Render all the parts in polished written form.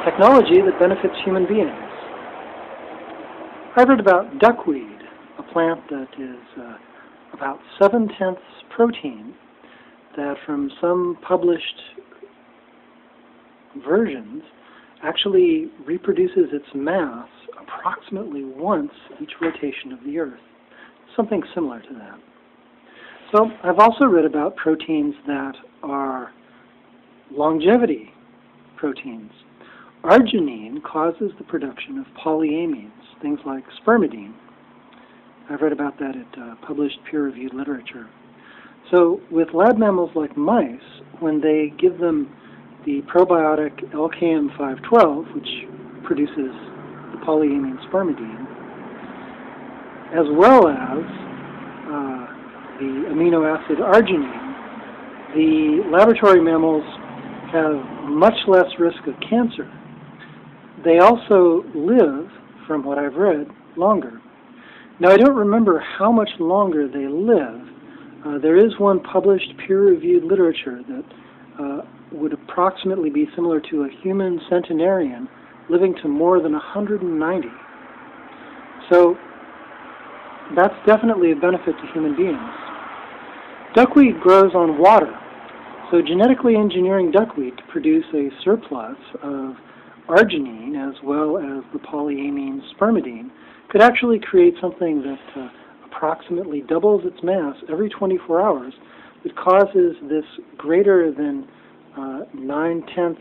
technology that benefits human beings. I read about duckweed, a plant that is about 7/10 protein, that from some published versions actually reproduces its mass approximately once each rotation of the Earth. Something similar to that. So I've also read about proteins that are longevity proteins. Arginine causes the production of polyamines, things like spermidine. I've read about that in published peer-reviewed literature. So with lab mammals like mice, when they give them the probiotic LKM512, which produces the polyamine spermidine, as well as the amino acid arginine, the laboratory mammals have much less risk of cancer. They also live, from what I've read, longer. Now, I don't remember how much longer they live. There is one published peer-reviewed literature that would approximately be similar to a human centenarian living to more than 190. So that's definitely a benefit to human beings. Duckweed grows on water. So genetically engineering duckweed to produce a surplus of arginine as well as the polyamine spermidine could actually create something that approximately doubles its mass every 24 hours that causes this greater than 9/10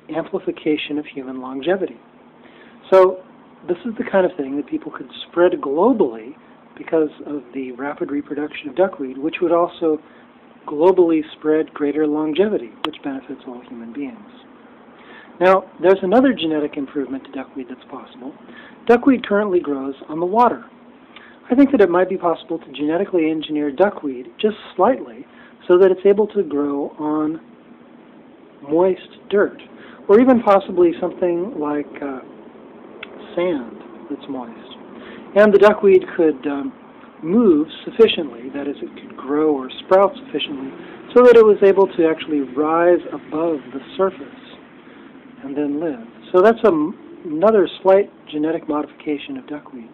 amplification of human longevity. So this is the kind of thing that people could spread globally because of the rapid reproduction of duckweed, which would also globally spread greater longevity, which benefits all human beings. Now, there's another genetic improvement to duckweed that's possible. Duckweed currently grows on the water. I think that it might be possible to genetically engineer duckweed just slightly so that it's able to grow on moist dirt, or even possibly something like sand that's moist. And the duckweed could move sufficiently, that is, it could grow or sprout sufficiently, so that it was able to actually rise above the surface and then live. So that's another slight genetic modification of duckweed.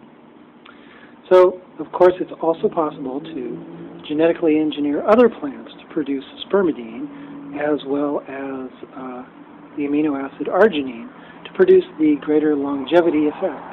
So, of course, it's also possible to genetically engineer other plants to produce spermidine as well as the amino acid arginine to produce the greater longevity effect.